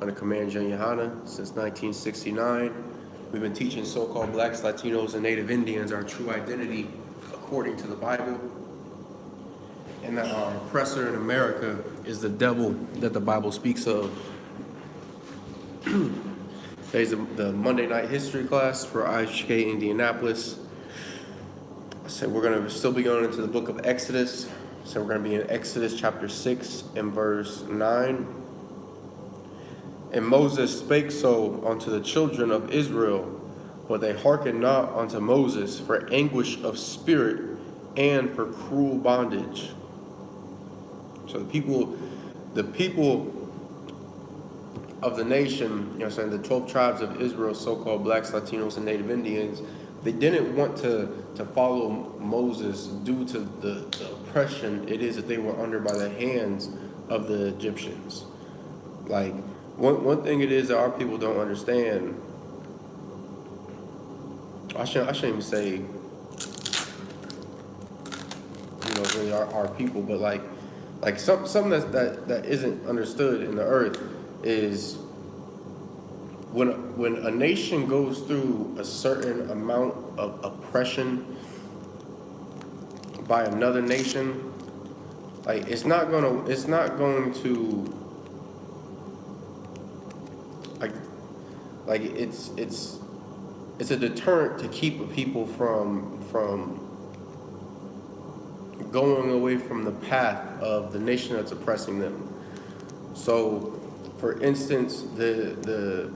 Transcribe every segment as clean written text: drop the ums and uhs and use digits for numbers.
under command Gen.YAHANNA since 1969. We've been teaching so-called blacks, Latinos, and Native Indians our true identity according to the Bible, and that our oppressor in America is the devil that the Bible speaks of. Today's the Monday night history class for I.S.U.P.K. Indianapolis. So we're going to still be going into the book of Exodus. So we're going to be in Exodus chapter 6 and verse 9. And Moses spake so unto the children of Israel, but they hearkened not unto Moses for anguish of spirit and for cruel bondage. So the people of the nation, the 12 tribes of Israel, so-called blacks, Latinos, and Native Indians, they didn't want to follow Moses due to the oppression it is that they were under by the hands of the Egyptians. Like, one thing it is that our people don't understand, I shouldn't even say, really our people, but like something that isn't understood in the earth is when a nation goes through a certain amount of oppression by another nation, like it's not going to it's a deterrent to keep a people from going away from the path of the nation that's oppressing them. So, for instance, the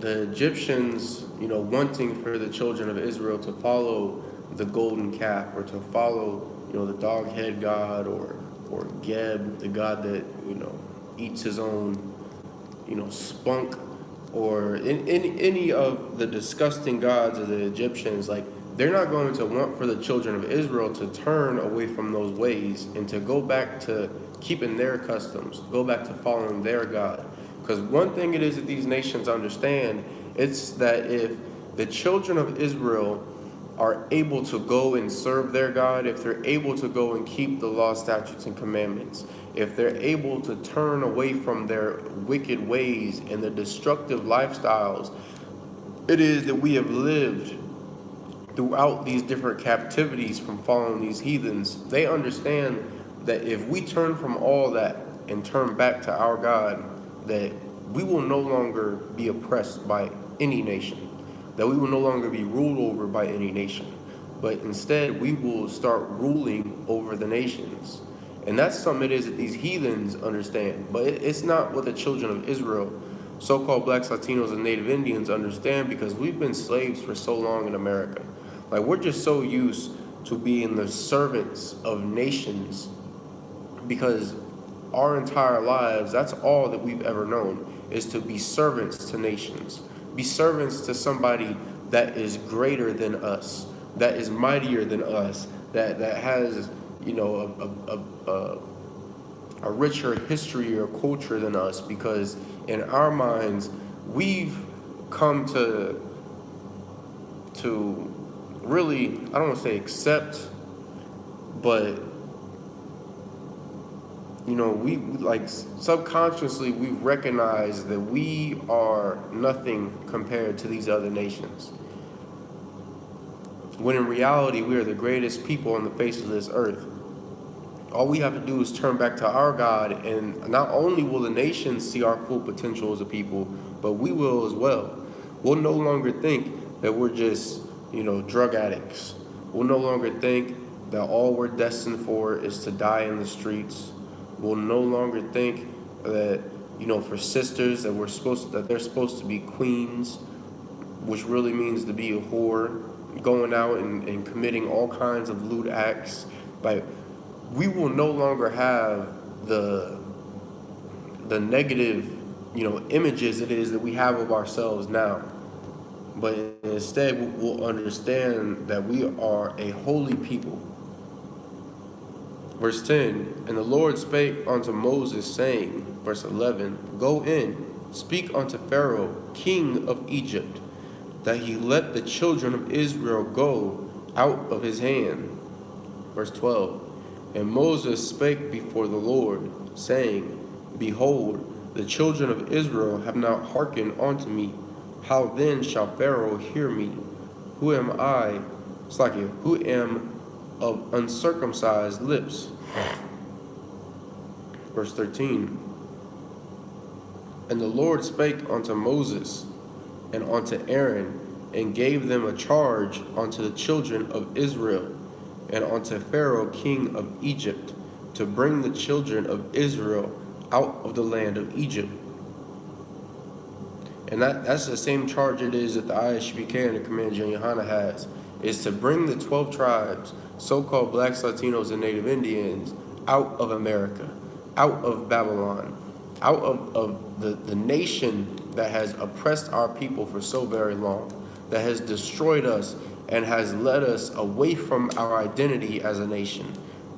Egyptians, wanting for the children of Israel to follow the golden calf, or to follow, the dog head god, or Geb, the god that, eats his own, spunk, or any of the disgusting gods of the Egyptians, like, they're not going to want for the children of Israel to turn away from those ways and to go back to keeping their customs, go back to following their God. Because one thing it is that these nations understand, it's that if the children of Israel are able to go and serve their God, if they're able to go and keep the law, statutes, and commandments, if they're able to turn away from their wicked ways and the destructive lifestyles it is that we have lived throughout these different captivities from following these heathens, they understand that if we turn from all that and turn back to our God, that we will no longer be oppressed by any nation, that we will no longer be ruled over by any nation, but instead we will start ruling over the nations. And that's something it is that these heathens understand, but it's not what the children of Israel, so-called blacks, Latinos, and Native Indians understand, because we've been slaves for so long in America. Like, we're just so used to being the servants of nations, because our entire lives, that's all that we've ever known, is to be servants to nations, be servants to somebody that is greater than us, that is mightier than us, that has, a richer history or culture than us, because in our minds, we've come to really, I don't want to say accept, but we like subconsciously we recognize that we are nothing compared to these other nations, when in reality we are the greatest people on the face of this earth. All we have to do is turn back to our God, and not only will the nations see our full potential as a people, but we will as well. We'll no longer think that we're just drug addicts. We'll no longer think that all we're destined for is to die in the streets. We'll no longer think that, for sisters that they're supposed to be queens, which really means to be a whore, going out and committing all kinds of lewd acts. Like, we will no longer have the negative, images it is that we have of ourselves now. But instead, we'll understand that we are a holy people. Verse 10, and the Lord spake unto Moses, saying, verse 11, go in, speak unto Pharaoh, king of Egypt, that he let the children of Israel go out of his hand. Verse 12, and Moses spake before the Lord, saying, behold, The children of Israel have not hearkened unto me. How then shall Pharaoh hear me? Who am I, Slakia, who am of uncircumcised lips? Verse 13. And the Lord spake unto Moses and unto Aaron, and gave them a charge unto the children of Israel, and unto Pharaoh king of Egypt, to bring the children of Israel out of the land of Egypt. And that's the same charge it is that the I.S.U.P.K and the Command Gen.YAHANNA has, is to bring the 12 tribes, so-called blacks, Latinos, and Native Indians, out of America, out of Babylon, out of the nation that has oppressed our people for so very long, that has destroyed us and has led us away from our identity as a nation.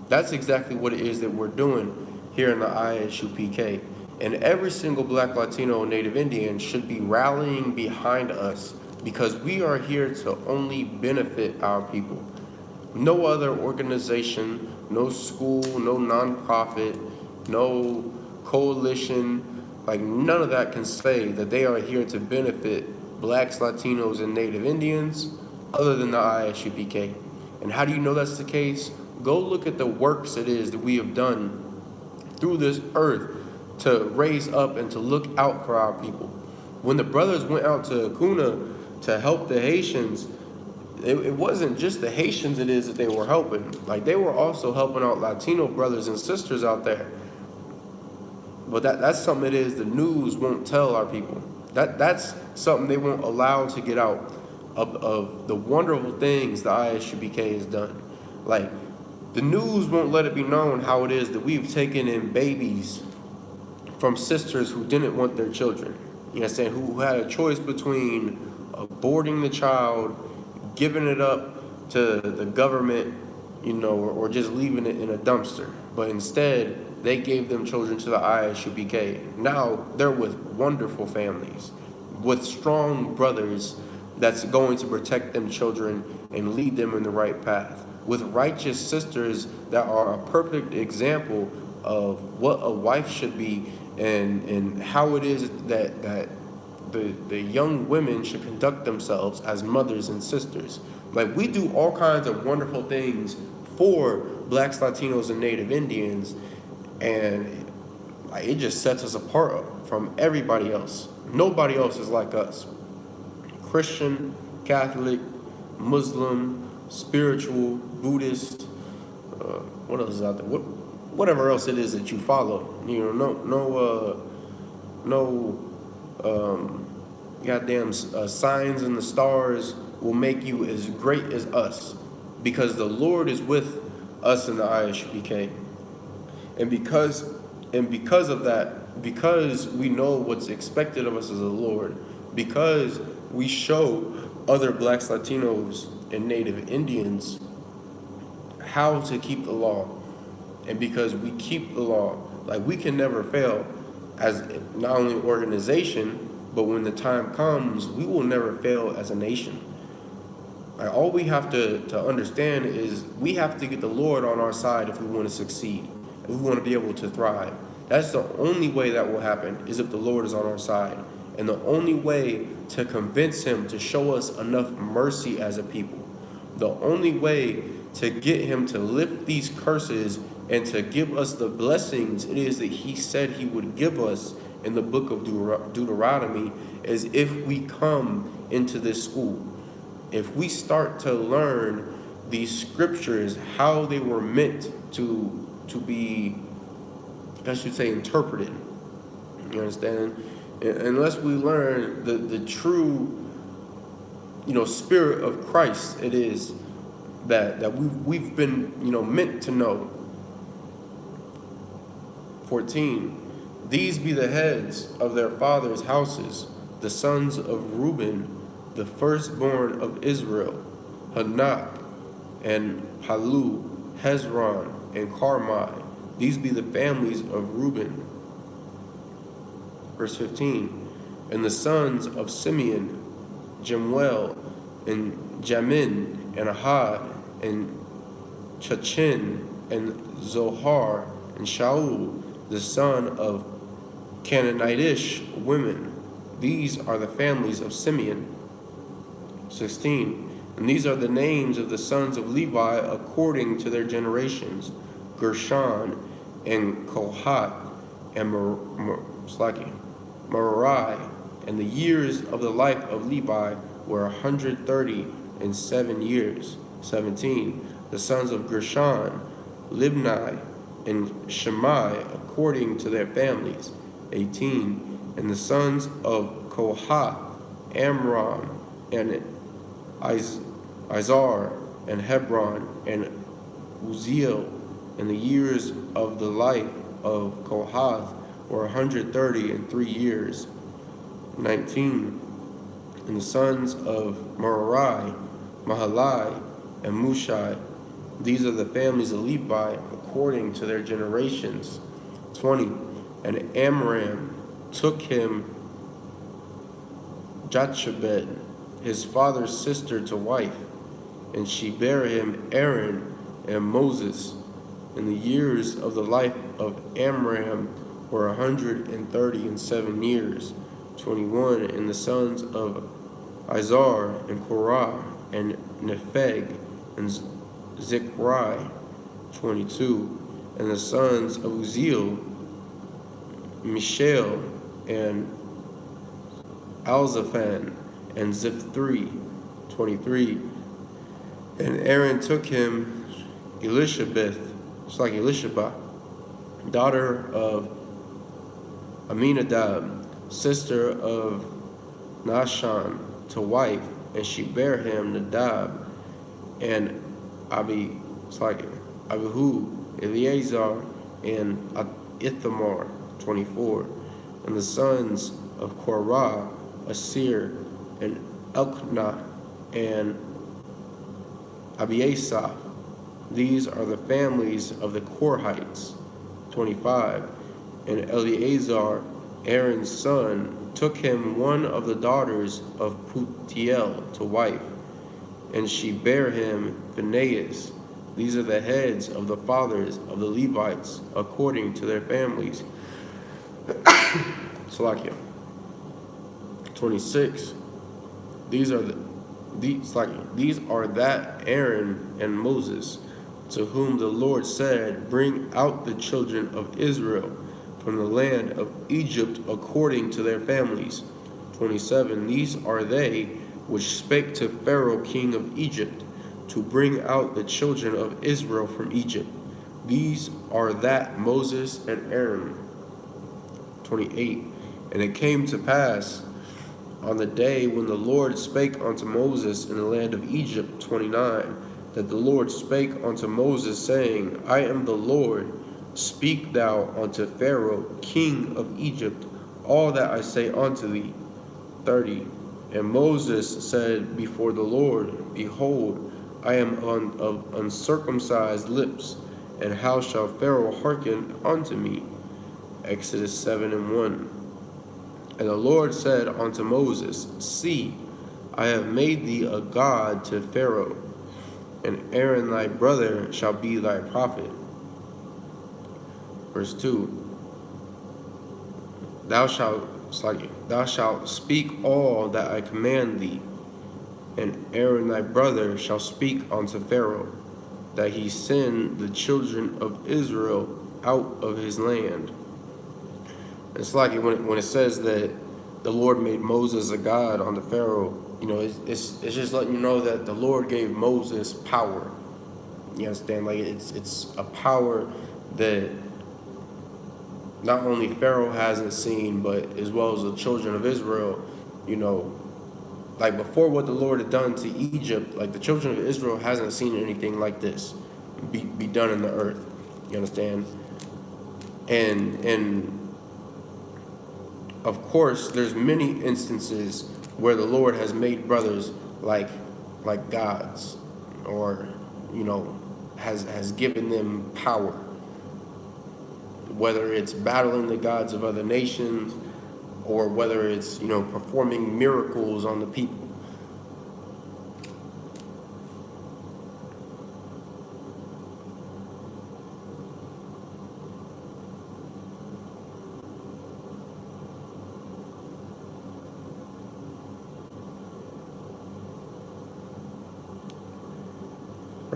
That's exactly what it is that we're doing here in the I.S.U.P.K. And every single black, Latino, and Native Indian should be rallying behind us, because we are here to only benefit our people. No other organization, no school, no nonprofit, no coalition, like none of that can say that they are here to benefit blacks, Latinos, and Native Indians other than the I.S.U.P.K. And how do you know that's the case? Go look at the works it is that we have done through this earth to raise up and to look out for our people. When the brothers went out to Kuna to help the Haitians, it wasn't just the Haitians it is that they were helping. Like, they were also helping out Latino brothers and sisters out there. But that's something it is the news won't tell our people. That's something they won't allow to get out of the wonderful things the I.S.U.P.K has done. Like, the news won't let it be known how it is that we've taken in babies from sisters who didn't want their children. You know what I'm saying? Who had a choice between aborting the child, giving it up to the government, you know, or just leaving it in a dumpster. But instead, they gave them children to the I.S.U.P.K. Now they're with wonderful families, with strong brothers that's going to protect them children and lead them in the right path, with righteous sisters that are a perfect example of what a wife should be, and how it is that the young women should conduct themselves as mothers and sisters. Like, we do all kinds of wonderful things for blacks, Latinos, and Native Indians, and like, it just sets us apart from everybody else. Nobody else is like us. Christian, Catholic, Muslim, spiritual, Buddhist, what else is out there? Whatever else it is that you follow, you know, no goddamn signs in the stars will make you as great as us, because the Lord is with us in the I.S.U.P.K. And because of that, because we know what's expected of us as the Lord, because we show other blacks, Latinos, and Native Indians how to keep the law, and because we keep the law, like, we can never fail as not only an organization, but when the time comes, we will never fail as a nation. Like, all we have to understand is we have to get the Lord on our side if we want to succeed, if we want to be able to thrive. That's the only way that will happen, is if the Lord is on our side. And the only way to convince him to show us enough mercy as a people, the only way to get him to lift these curses and to give us the blessings it is that he said he would give us in the book of Deuteronomy, is if we come into this school. If we start to learn these scriptures, how they were meant to be, I should say, interpreted. You understand? Unless we learn the true, you know, spirit of Christ, it is that we've been, you know, meant to know. 14. These be the heads of their fathers' houses, the sons of Reuben, the firstborn of Israel, Hanak, and Palu, Hezron, and Carmi. These be the families of Reuben. Verse 15. And the sons of Simeon, Jemuel, and Jamin, and Ahad, and Chachin, and Zohar, and Shaul, the son of Canaanitish women. These are the families of Simeon. 16. And these are the names of the sons of Levi according to their generations: Gershon and Kohath and Merari. And the years of the life of Levi were 137 years. 17. The sons of Gershon, Libni and Shimei according to their families. 18. And the sons of Kohath, Amram and Izar and Hebron and Uzziel. And the years of the life of Kohath were 133 years. 19. And the sons of Merari, Mahalai and Mushai. These are the families of Levi according to their generations. 20. And Amram took him Jochebed, his father's sister, to wife, and she bare him Aaron and Moses. And the years of the life of Amram were 137 years. 21. And the sons of Izar and Korah and Nepheg and Zechari. 22. And the sons of Uzziel, Mishael and Alzaphan and Ziph3. 23. And Aaron took him Elishebeth, daughter of Aminadab, sister of Nahshon, to wife, and she bare him Nadab and Abihu, Eleazar, and Ithamar. 24. And the sons of Korah, Asir, and Elkanah, and Abiasaph. These are the families of the Korhites. 25. And Eleazar, Aaron's son, took him one of the daughters of Putiel to wife, and she bare him Phinehas. These are the heads of the fathers of the Levites according to their families. Salakia. 26. These are that Aaron and Moses, to whom the Lord said, Bring out the children of Israel from the land of Egypt according to their families. 27. These are they which spake to Pharaoh king of Egypt, to bring out the children of Israel from Egypt. These are that Moses and Aaron. 28. And it came to pass on the day when the Lord spake unto Moses in the land of Egypt. 29. That the Lord spake unto Moses, saying, I am the Lord. Speak thou unto Pharaoh king of Egypt all that I say unto thee. 30. And Moses said before the Lord, Behold, I am of uncircumcised lips, and how shall Pharaoh hearken unto me? Exodus 7:1. And the Lord said unto Moses, See, I have made thee a god to Pharaoh, and Aaron thy brother shall be thy prophet. Verse 2. Thou shalt speak all that I command thee, and Aaron thy brother shall speak unto Pharaoh, that he send the children of Israel out of his land. It's like when it says that the Lord made Moses a god unto Pharaoh, it's just letting you know that the Lord gave Moses power. You understand? Like it's a power that not only Pharaoh hasn't seen, but as well as the children of Israel. Like before what the Lord had done to Egypt, like the children of Israel hasn't seen anything like this be done in the earth. You understand? And of course, there's many instances where the Lord has made brothers like gods, or has given them power. Whether it's battling the gods of other nations, or whether it's performing miracles on the people.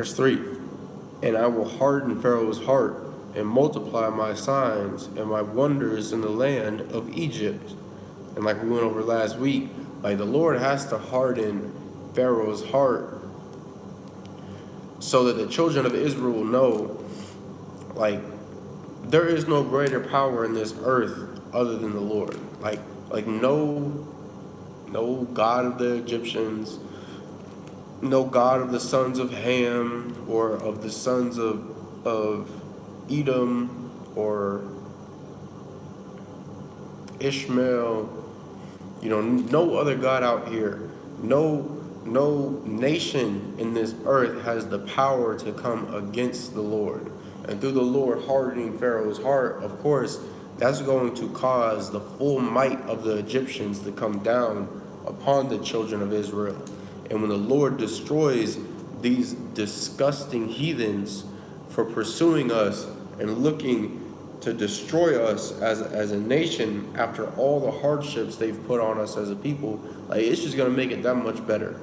Verse 3, and I will harden Pharaoh's heart and multiply my signs and my wonders in the land of Egypt. And like we went over last week, like the Lord has to harden Pharaoh's heart so that the children of Israel will know, like, there is no greater power in this earth other than the Lord. Like no God of the Egyptians, no God of the sons of Ham or of the sons of Edom or Ishmael. No other God out here. No nation in this earth has the power to come against the Lord. And through the Lord hardening Pharaoh's heart, of course, that's going to cause the full might of the Egyptians to come down upon the children of Israel. And when the Lord destroys these disgusting heathens for pursuing us and looking to destroy us as a nation after all the hardships they've put on us as a people, like, it's just going to make it that much better.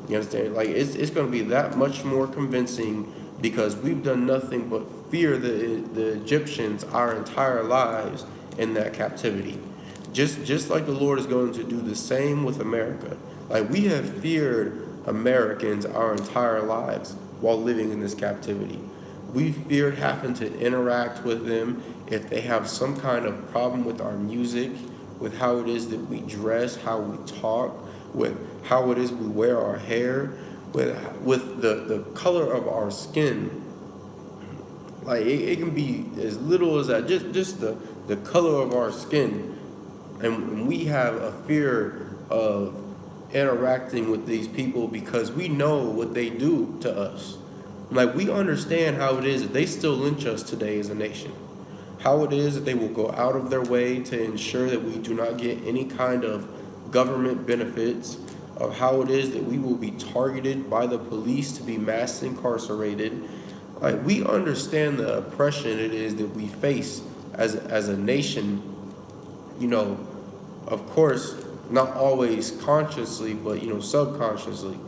You understand? Like, it's going to be that much more convincing because we've done nothing but fear the Egyptians our entire lives in that captivity. Just like the Lord is going to do the same with America. Like, we have feared Americans our entire lives while living in this captivity. We feared having to interact with them if they have some kind of problem with our music, with how it is that we dress, how we talk, with how it is we wear our hair, with the color of our skin. Like, it can be as little as that, just the color of our skin. And we have a fear of interacting with these people because we know what they do to us. Like, we understand how it is that they still lynch us today as a nation. How it is that they will go out of their way to ensure that we do not get any kind of government benefits, of how it is that we will be targeted by the police to be mass incarcerated. Like, we understand the oppression it is that we face as a nation, of course, not always consciously, but, subconsciously.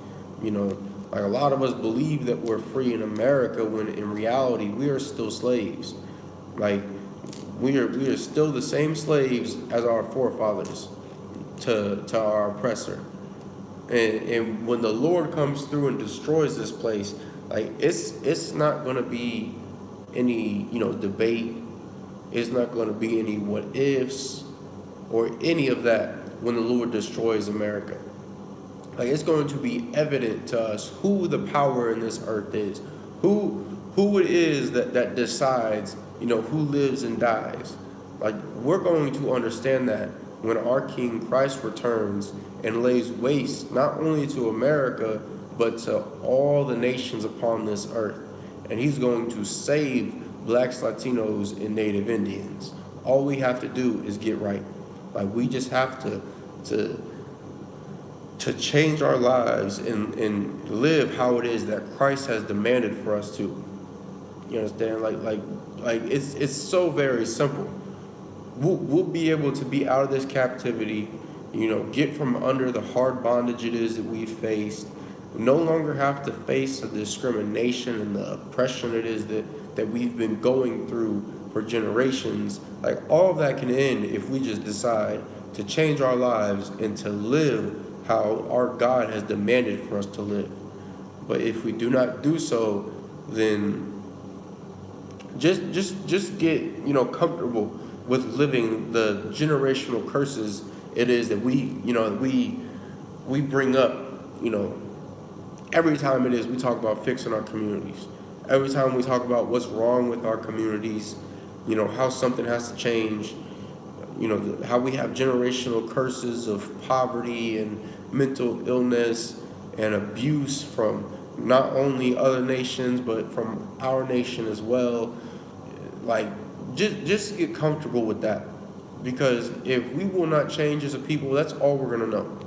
Like, a lot of us believe that we're free in America when in reality we are still slaves. Like, we are still the same slaves as our forefathers to our oppressor. And when the Lord comes through and destroys this place, like, it's not going to be any, debate. It's not going to be any what ifs or any of that when the Lord destroys America. Like, it's going to be evident to us who the power in this earth is, who it is that decides, who lives and dies. Like, we're going to understand that when our King Christ returns and lays waste not only to America, but to all the nations upon this earth. And he's going to save blacks, Latinos, and Native Indians. All we have to do is get right. Like, we just have to change our lives and live how it is that Christ has demanded for us to. You understand? Like it's so very simple. We'll be able to be out of this captivity, get from under the hard bondage it is that we faced. No longer have to face the discrimination and the oppression it is that we've been going through for generations. Like, all of that can end if we just decide to change our lives and to live how our God has demanded for us to live. But if we do not do so, then just get comfortable with living the generational curses it is that we bring up every time it is we talk about fixing our communities. Every time we talk about what's wrong with our communities, how something has to change, how we have generational curses of poverty and mental illness and abuse from not only other nations, but from our nation as well. Like, just get comfortable with that. Because if we will not change as a people, that's all we're going to know.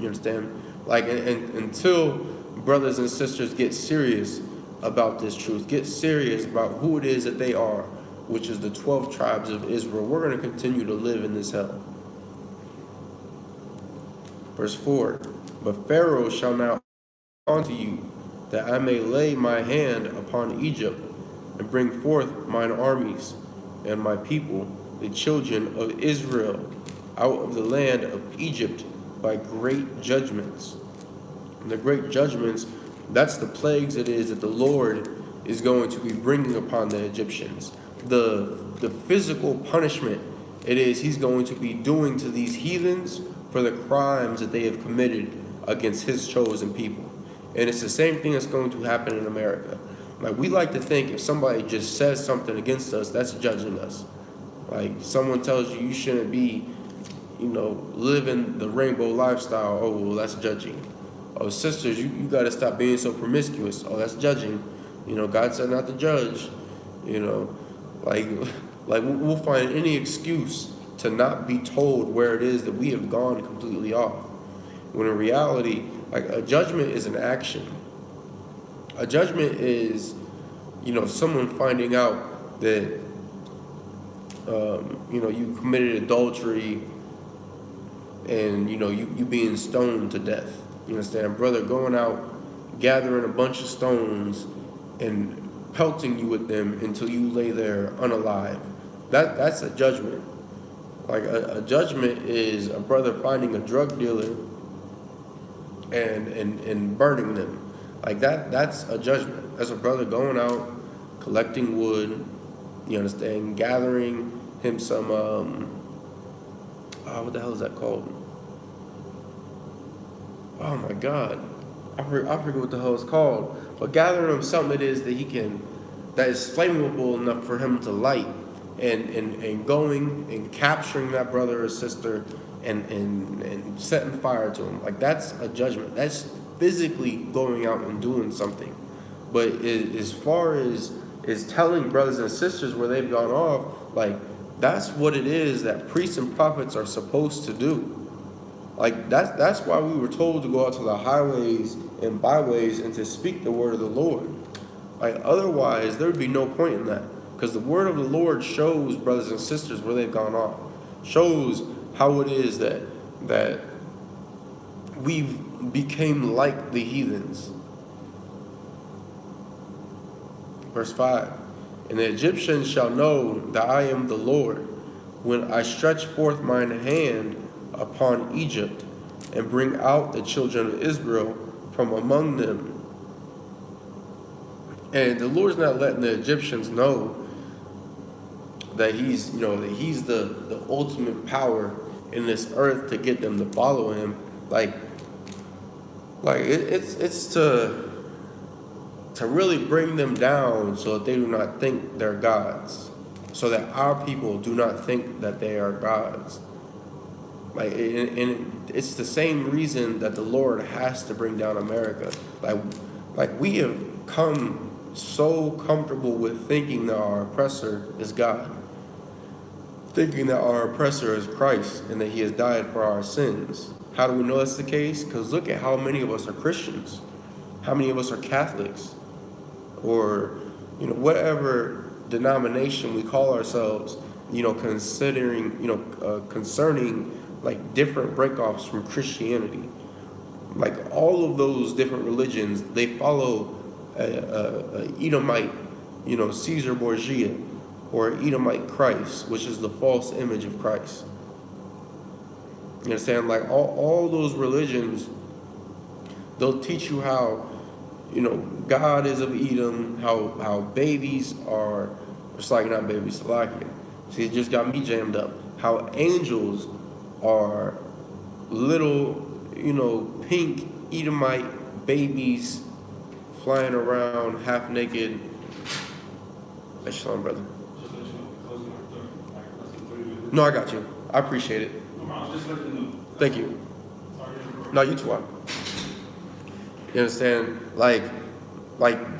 You understand? Like, and until brothers and sisters get serious about this truth, get serious about who it is that they are, which is the 12 tribes of Israel, we're going to continue to live in this hell. Verse 4, but Pharaoh shall now unto you that I may lay my hand upon Egypt, and bring forth mine armies and my people, the children of Israel, out of the land of Egypt by great judgments. And the great judgments, that's the plagues it is that the Lord is going to be bringing upon the Egyptians. The physical punishment it is he's going to be doing to these heathens for the crimes that they have committed against his chosen people. And it's the same thing that's going to happen in America. Like, we like to think if somebody just says something against us, that's judging us. Like, someone tells you you shouldn't be, living the rainbow lifestyle. Oh, well, that's judging. Oh, sisters, you got to stop being so promiscuous. Oh, that's judging. God said not to judge. Like we'll find any excuse to not be told where it is that we have gone completely off. When in reality, like, a judgment is an action. A judgment is, someone finding out that, you committed adultery and, you being stoned to death. You understand? Brother going out, gathering a bunch of stones and pelting you with them until you lay there unalive. That's a judgment. Like, a judgment is a brother finding a drug dealer and burning them. Like, that's a judgment. That's a brother going out, collecting wood, you understand, gathering him some, what the hell is that called? Oh my God. I forget what the hell it's called. But gathering him something that is flammable enough for him to light, and going and capturing that brother or sister and setting fire to him. Like, that's a judgment. That's physically going out and doing something. But as far as telling brothers and sisters where they've gone off, like, that's what it is that priests and prophets are supposed to do. Like, that's why we were told to go out to the highways and byways and to speak the word of the Lord. Like, otherwise there would be no point in that, because the word of the Lord shows brothers and sisters where they've gone off, shows how it is that we've became like the heathens. Verse 5, and the Egyptians shall know that I am the Lord, when I stretch forth mine hand upon Egypt, and bring out the children of Israel from among them. And the Lord's not letting the Egyptians know that he's the ultimate power in this earth to get them to follow him. It's to really bring them down so that they do not think they're gods, so that our people do not think that they are gods. And it's the same reason that the Lord has to bring down America. Like we have come so comfortable with thinking that our oppressor is God, thinking that our oppressor is Christ and that he has died for our sins. How do we know that's the case? Because look at how many of us are Christians, how many of us are Catholics, or whatever denomination we call ourselves, concerning like different breakoffs from Christianity. Like all of those different religions, they follow a Edomite, Caesar Borgia, or Edomite Christ, which is the false image of Christ. You understand? Like all those religions, they'll teach you how, God is of Edom, how babies are, it's like not babies, like it. See, it just got me jammed up. How angels are little, pink Edomite babies flying around half naked. SHALAM, brother. No, I got you. I appreciate it. Thank you. No, you too. You understand? Like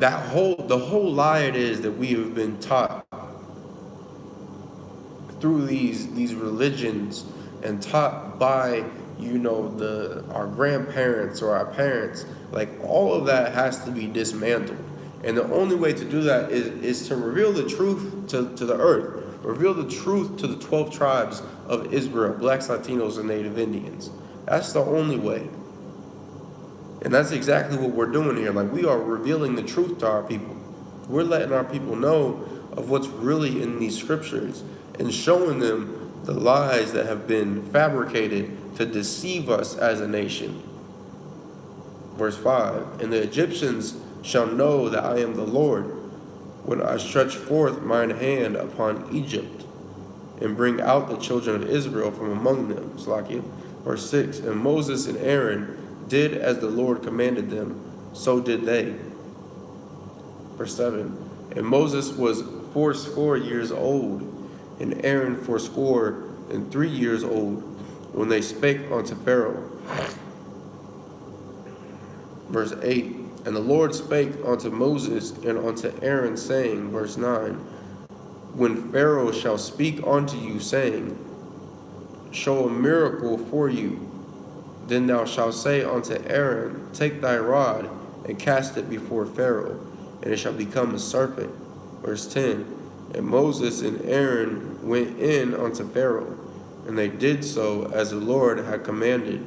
the whole lie it is that we have been taught through these religions and taught by our grandparents or our parents. Like all of that has to be dismantled, and the only way to do that is to reveal the truth to the earth, reveal the truth to the 12 tribes of Israel, blacks, Latinos, and Native Indians. That's the only way. And that's exactly what we're doing here. Like, we are revealing the truth to our people. We're letting our people know of what's really in these scriptures and showing them the lies that have been fabricated to deceive us as a nation. Verse 5, and the Egyptians shall know that I am the Lord when I stretch forth mine hand upon Egypt and bring out the children of Israel from among them. Slakia. Verse 6, and Moses and Aaron did as the Lord commanded them, so did they. Verse 7, and Moses was 80 years old, and Aaron 83 years old, when they spake unto Pharaoh. Verse 8, and the Lord spake unto Moses and unto Aaron, saying, verse 9, when Pharaoh shall speak unto you, saying, show a miracle for you, then thou shalt say unto Aaron, take thy rod and cast it before Pharaoh, and it shall become a serpent. Verse 10, and Moses and Aaron went in unto Pharaoh, and they did so as the Lord had commanded.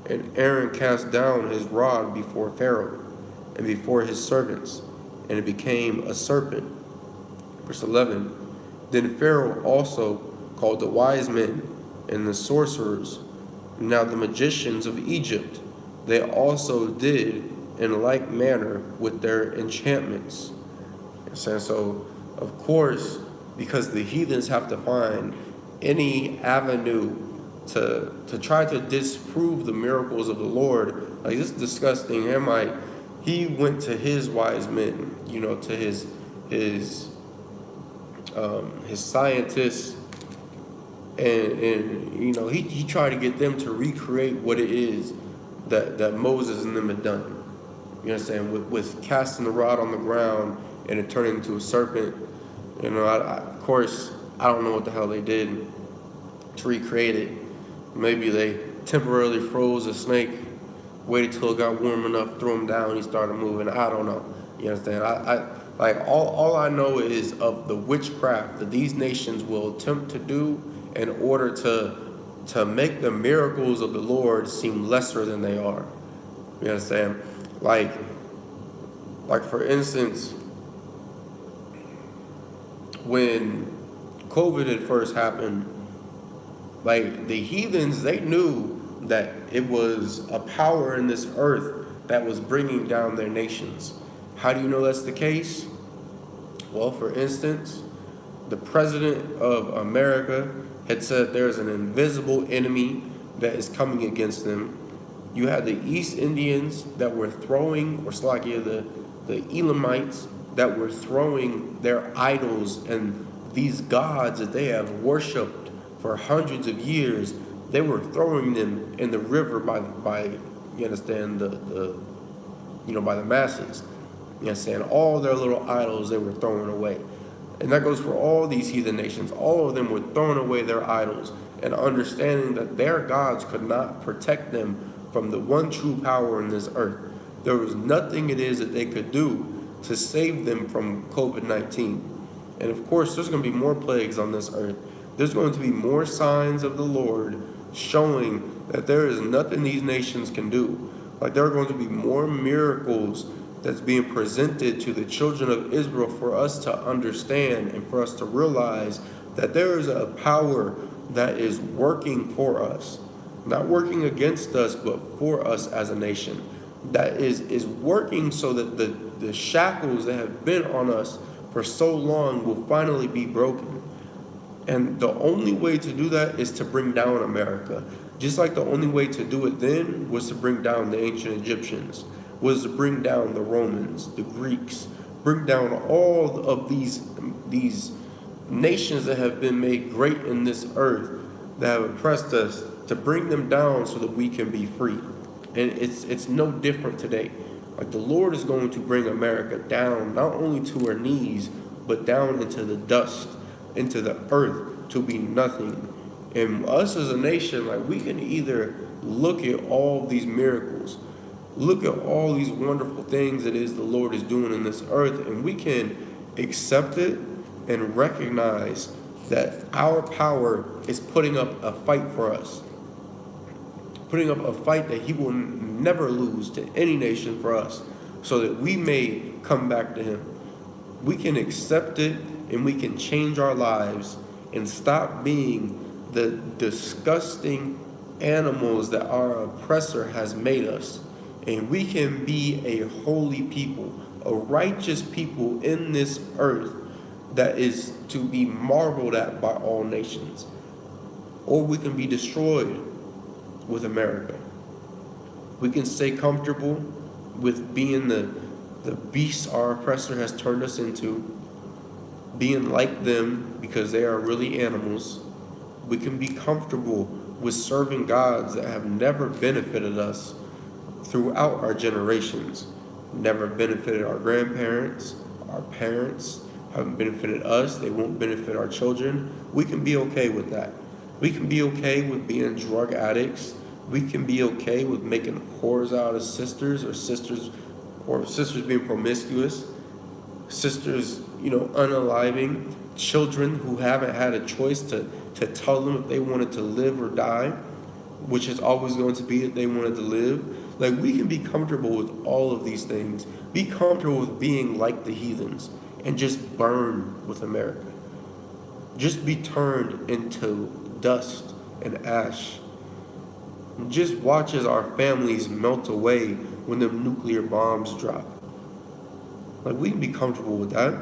And Aaron cast down his rod before Pharaoh and before his servants, and it became a serpent. Verse 11, then Pharaoh also called the wise men and the sorcerers, now the magicians of Egypt. They also did in like manner with their enchantments. And so, of course, because the heathens have to find any avenue to try to disprove the miracles of the Lord. Like, this disgusting Hamite, he went to his wise men, to his scientists, and he tried to get them to recreate what it is that Moses and them had done. You understand? With casting the rod on the ground and it turning into a serpent. Of course, I don't know what the hell they did to recreate it. Maybe they temporarily froze a snake, waited till it got warm enough, threw him down, he started moving. I don't know. You understand? All I know is of the witchcraft that these nations will attempt to do in order to make the miracles of the Lord seem lesser than they are. You understand? Like for instance, when COVID had first happened, like, the heathens, they knew that it was a power in this earth that was bringing down their nations. How do you know that's the case? Well, for instance, the president of America had said there's an invisible enemy that is coming against them. You had the East Indians that were throwing, or Slakia, the Elamites that were throwing their idols and these gods that they have worshipped for hundreds of years. They were throwing them in the river by you understand, by the masses. You understand? All their little idols they were throwing away. And that goes for all these heathen nations. All of them were throwing away their idols and understanding that their gods could not protect them from the one true power in this earth. There was nothing it is that they could do to save them from COVID-19. And of course, there's going to be more plagues on this earth. There's going to be more signs of the Lord showing that there is nothing these nations can do. Like, there are going to be more miracles that's being presented to the children of Israel for us to understand and for us to realize that there is a power that is working for us. Not working against us, but for us as a nation. That is working so that the shackles that have been on us for so long will finally be broken. And the only way to do that is to bring down America. Just like the only way to do it then was to bring down the ancient Egyptians, was to bring down the Romans, the Greeks, bring down all of these nations that have been made great in this earth, that have oppressed us, to bring them down so that we can be free. And it's no different today. Like, the Lord is going to bring America down, not only to her knees, but down into the dust, into the earth, to be nothing. And us as a nation, like, we can either look at all these miracles, look at all these wonderful things that is the Lord is doing in this earth, and we can accept it and recognize that our power is putting up a fight for us. putting up a fight that he will never lose to any nation for us, so that we may come back to him. We can accept it, and we can change our lives and stop being the disgusting animals that our oppressor has made us. And we can be a holy people, a righteous people in this earth that is to be marveled at by all nations. Or we can be destroyed with America. We can stay comfortable with being the beasts our oppressor has turned us into, being like them because they are really animals. We can be comfortable with serving gods that have never benefited us throughout our generations, never benefited our grandparents, our parents, haven't benefited us, they won't benefit our children. We can be okay with that. We can be okay with being drug addicts. We can be okay with making whores out of sisters, or sisters being promiscuous, sisters, unaliving children who haven't had a choice to tell them if they wanted to live or die, which is always going to be that they wanted to live. Like, we can be comfortable with all of these things. Be comfortable with being like the heathens and just burn with America. Just be turned into dust and ash. Just watch as our families melt away when the nuclear bombs drop. Like, we can be comfortable with that.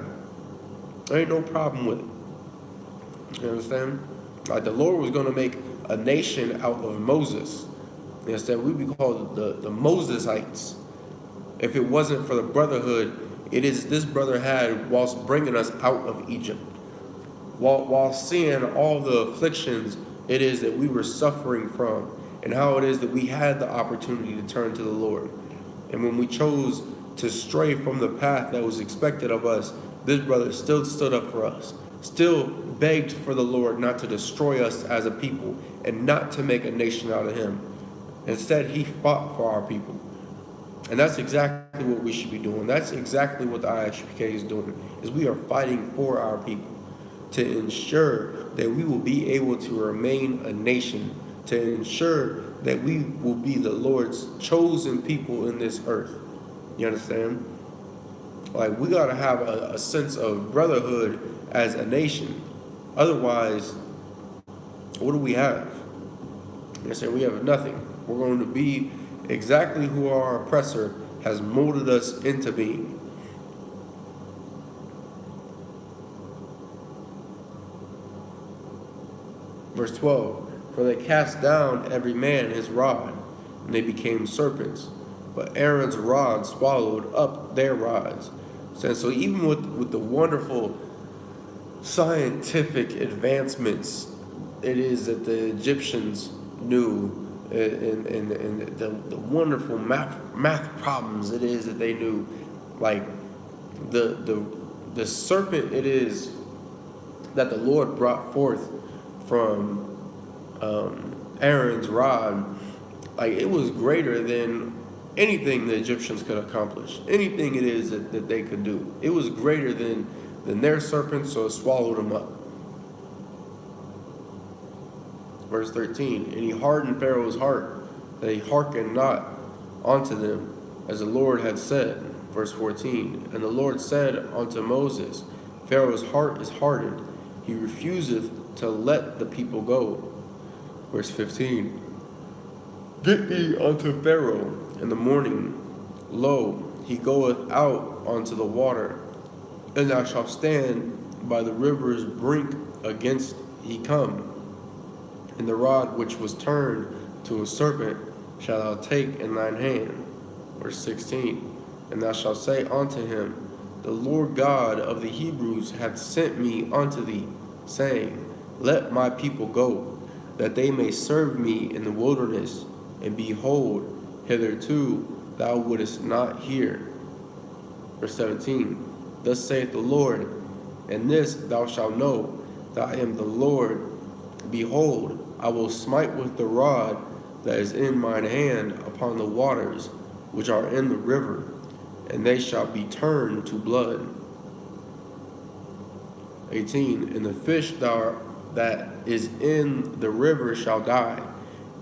There ain't no problem with it. You understand? Like, the Lord was going to make a nation out of Moses. Instead, we'd be called the Mosesites. If it wasn't for the brotherhood this brother had whilst bringing us out of Egypt, while seeing all the afflictions it is that we were suffering from, and how it is that we had the opportunity to turn to the Lord. And when we chose to stray from the path that was expected of us, this brother still stood up for us, still begged for the Lord not to destroy us as a people and not to make a nation out of him. Instead, he fought for our people. And that's exactly what we should be doing. That's exactly what the I.S.U.P.K is doing, is we are fighting for our people to ensure that we will be able to remain a nation, to ensure that we will be the Lord's chosen people in this earth. You understand? Like, we got to have a sense of brotherhood as a nation. Otherwise, what do we have? You understand? We have nothing. We're going to be exactly who our oppressor has molded us into being. Verse 12, for they cast down every man his rod, and they became serpents. But Aaron's rod swallowed up their rods. So even with the wonderful scientific advancements it is that the Egyptians knew, and the wonderful math problems it is that they knew, like the serpent it is that the Lord brought forth from Aaron's rod, like, it was greater than anything the Egyptians could accomplish. Anything it is that they could do, it was greater than their serpents, so it swallowed them up. Verse 13, and he hardened Pharaoh's heart, that he hearkened not unto them, as the Lord had said. Verse 14, and the Lord said unto Moses, Pharaoh's heart is hardened, he refuseth to let the people go. Verse 15, get thee unto Pharaoh in the morning, lo, he goeth out unto the water, and thou shalt stand by the river's brink against he come. And the rod which was turned to a serpent shalt thou take in thine hand. Verse 16, and thou shalt say unto him, the Lord God of the Hebrews hath sent me unto thee, saying, let my people go, that they may serve me in the wilderness. And behold, hitherto thou wouldest not hear. Verse 17, thus saith the Lord, and this thou shalt know, that I am the Lord. Behold, I will smite with the rod that is in mine hand upon the waters which are in the river, and they shall be turned to blood. 18, and the fish that is in the river shall die,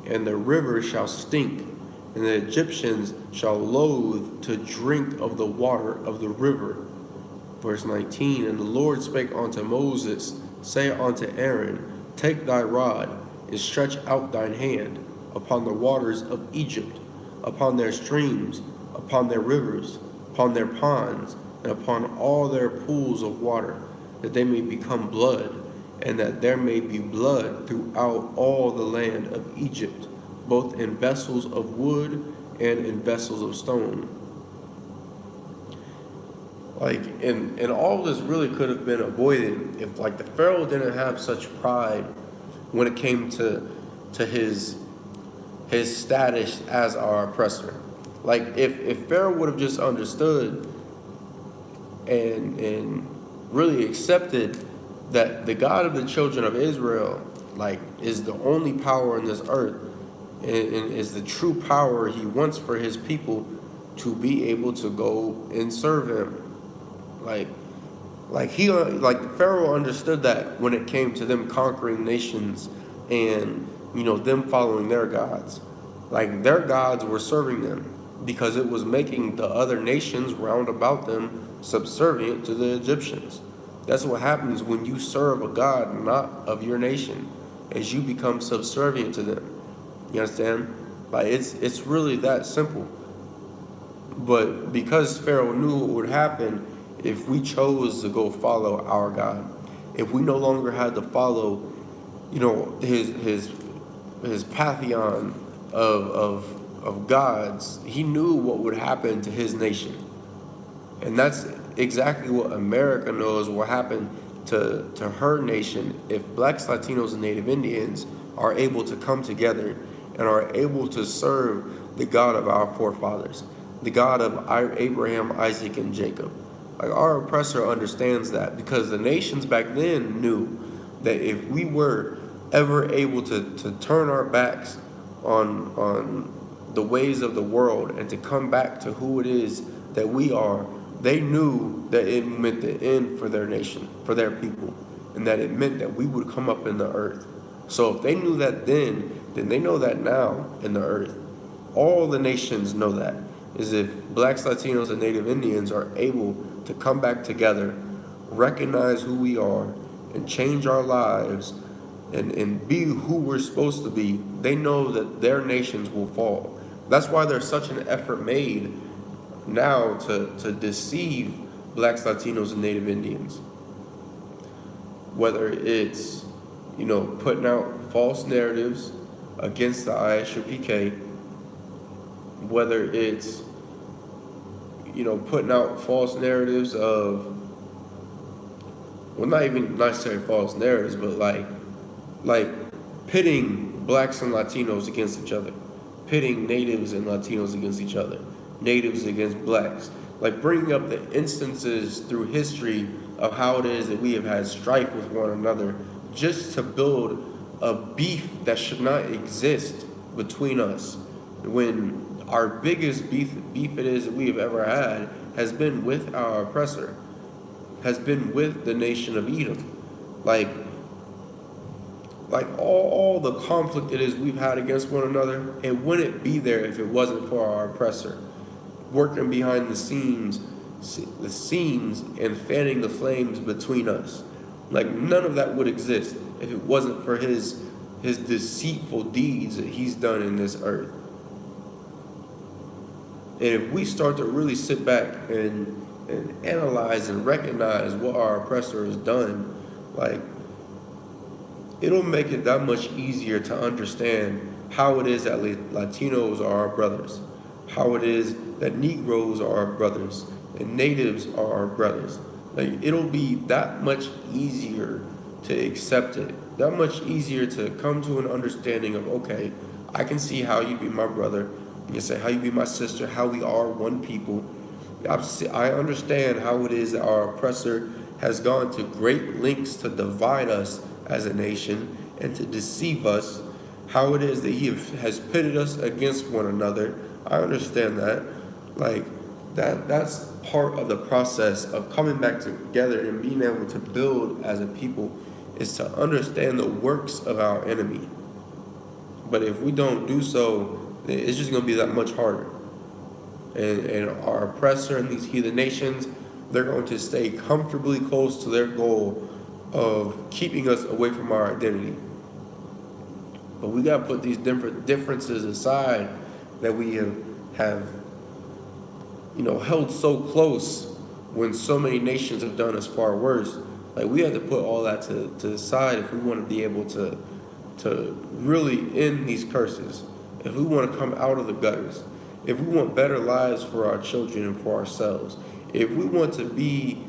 and the river shall stink, and the Egyptians shall loathe to drink of the water of the river. Verse 19, and the Lord spake unto Moses, say unto Aaron, take thy rod, and stretch out thine hand upon the waters of Egypt, upon their streams, upon their rivers, upon their ponds, and upon all their pools of water, that they may become blood, and that there may be blood throughout all the land of Egypt, both in vessels of wood and in vessels of stone. And all this really could have been avoided if, the Pharaoh didn't have such pride when it came to his status as our oppressor. If Pharaoh would have just understood and really accepted that the God of the children of Israel, is the only power in this earth, and is the true power he wants for his people to be able to go and serve him. Pharaoh understood that when it came to them conquering nations and, them following their gods. Their gods were serving them because it was making the other nations round about them subservient to the Egyptians. That's what happens when you serve a God not of your nation, as you become subservient to them. You understand? It's really that simple. But because Pharaoh knew what would happen if we chose to go follow our God, if we no longer had to follow, his pantheon of gods, he knew what would happen to his nation. And that's exactly what America knows will happen to her nation if Blacks, Latinos, and Native Indians are able to come together and are able to serve the God of our forefathers, the God of Abraham, Isaac, and Jacob. Our oppressor understands that, because the nations back then knew that if we were ever able to turn our backs on the ways of the world and to come back to who it is that we are, they knew that it meant the end for their nation, for their people, and that it meant that we would come up in the earth. So if they knew that then they know that now in the earth. All the nations know that, is if Blacks, Latinos, and Native Indians are able to come back together, recognize who we are, and change our lives, and be who we're supposed to be, they know that their nations will fall. That's why there's such an effort made now to deceive Blacks, Latinos, and Native Indians. Whether it's, putting out false narratives against the I.S.U.P.K, whether it's, putting out false narratives of, well, not even necessarily false narratives, but like pitting Blacks and Latinos against each other, pitting Natives and Latinos against each other, Natives against Blacks, bringing up the instances through history of how it is that we have had strife with one another, just to build a beef that should not exist between us, when our biggest beef it is that we have ever had has been with our oppressor, has been with the nation of Edom. All the conflict it is we've had against one another, it wouldn't be there if it wasn't for our oppressor working behind the scenes and fanning the flames between us. None of that would exist if it wasn't for his deceitful deeds that he's done in this earth. And if we start to really sit back and analyze and recognize what our oppressor has done, it'll make it that much easier to understand how it is that Latinos are our brothers, how it is that Negroes are our brothers, and Natives are our brothers. It'll be that much easier to accept it, that much easier to come to an understanding of, okay, I can see how you be my brother, you can say how you be my sister, how we are one people. I understand how it is that our oppressor has gone to great lengths to divide us as a nation and to deceive us, how it is that he has pitted us against one another. I understand that. That's part of the process of coming back together and being able to build as a people, is to understand the works of our enemy. But if we don't do so, it's just going to be that much harder. And our oppressor and these heathen nations, they're going to stay comfortably close to their goal of keeping us away from our identity. But we got to put these differences aside that we have held so close when so many nations have done us far worse. Like, we have to put all that to the side if we want to be able to really end these curses, if we want to come out of the gutters, if we want better lives for our children and for ourselves, if we want to be,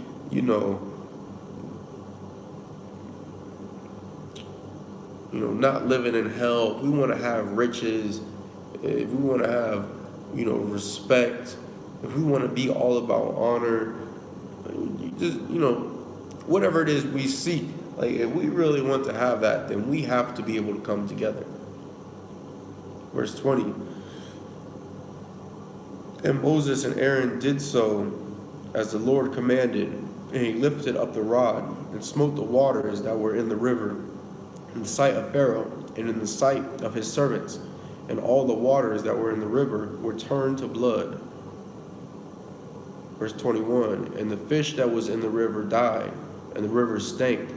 not living in hell, if we want to have riches, if we want to have, respect, if we want to be all about honor, just, whatever it is we seek, like, if we really want to have that, then we have to be able to come together. Verse 20. And Moses and Aaron did so as the Lord commanded, and he lifted up the rod and smote the waters that were in the river in the sight of Pharaoh and in the sight of his servants, and all the waters that were in the river were turned to blood. Verse 21, and the fish that was in the river died, and the river stank,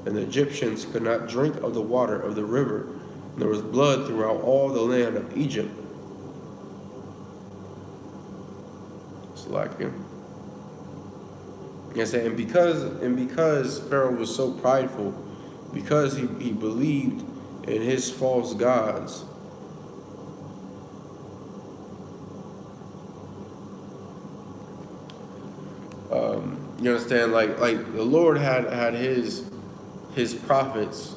and the Egyptians could not drink of the water of the river, and there was blood throughout all the land of Egypt. Slacking. Yes, and because Pharaoh was so prideful, because he believed in his false gods, you understand, like the Lord had his prophets,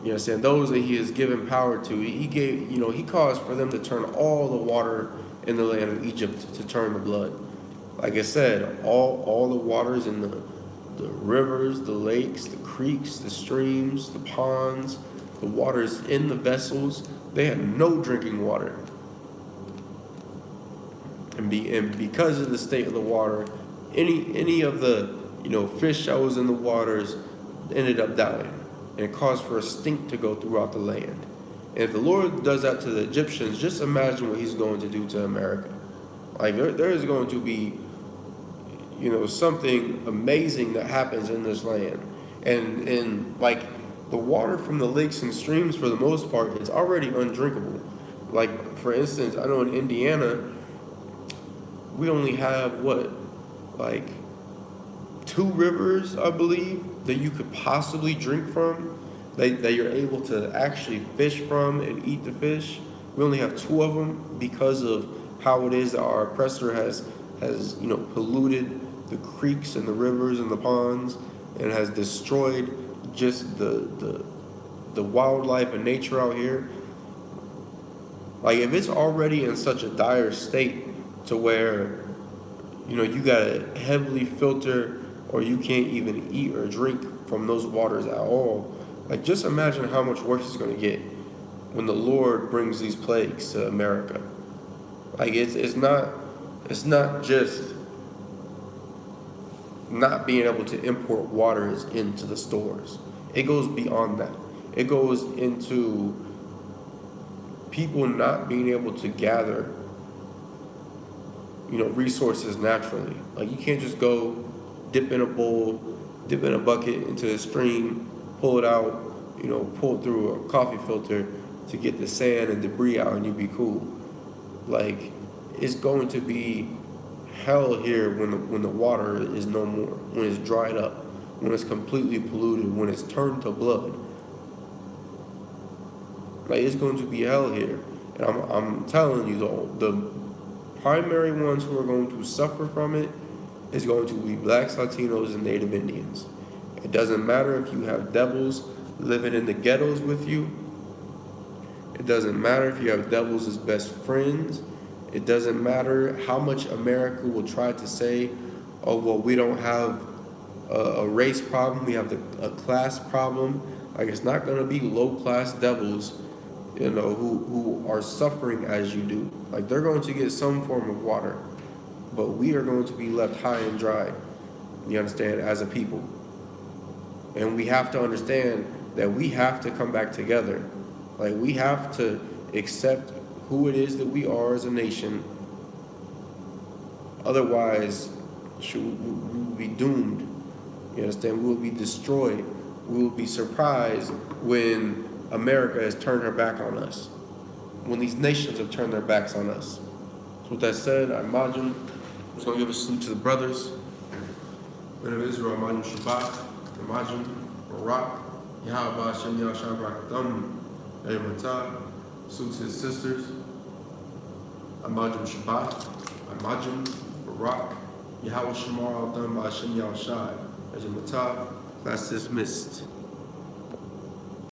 you understand, those that he has given power to. He gave, he caused for them to turn all the water in the land of Egypt to turn to blood. Like I said, all the waters in the rivers, the lakes, the creeks, the streams, the ponds, the waters in the vessels, they had no drinking water. And because of the state of the water, any of the fish that was in the waters ended up dying, and it caused for a stink to go throughout the land. And if the Lord does that to the Egyptians, just imagine what he's going to do to America. Like, there is going to be something amazing that happens in this land. And like, the water from the lakes and streams, for the most part, it's already undrinkable. Like, for instance, I know in Indiana, we only have like 2 rivers, I believe, that you could possibly drink from, that you're able to actually fish from and eat the fish. We only have 2 of them because of how it is that our oppressor has polluted the creeks and the rivers and the ponds, and has destroyed just the wildlife and nature out here. Like, if it's already in such a dire state to where you gotta heavily filter, or you can't even eat or drink from those waters at all, like, just imagine how much worse it's going to get when the Lord brings these plagues to America. Like, it's not just not being able to import waters into the stores. It goes beyond that. It goes into people not being able to gather resources naturally. Like, you can't just go dip in a bowl, dip in a bucket into a stream, pull it out, pull it through a coffee filter to get the sand and debris out, and you'd be cool. Like, it's going to be hell here when the water is no more, when it's dried up, when it's completely polluted, when it's turned to blood. Like, it's going to be hell here. And I'm telling you, though, the primary ones who are going to suffer from it is going to be blacks, Latinos, and Native Indians. It doesn't matter if you have devils living in the ghettos with you. It doesn't matter if you have devils as best friends. It doesn't matter how much America will try to say, oh, well, we don't have a race problem, we have a class problem. Like, it's not going to be low-class devils, who are suffering as you do. Like, they're going to get some form of water, but we are going to be left high and dry, you understand, as a people. And we have to understand that we have to come back together Like, we have to accept who it is that we are as a nation. Otherwise, we will be doomed. You understand? We will be destroyed. We will be surprised when America has turned her back on us, when these nations have turned their backs on us. So with that said, I imagine I'm just going to give a salute to the brothers. Men of Israel, imagine Shabbat, imagine Barak, Yahweh Hashem Yahshua Barakatam, Erematah. Salute to his sisters. Imagine Shabbat, imagine Barak, Yahweh Shemar Al-Dam Hashem Yahshua. Erematah. Class dismissed.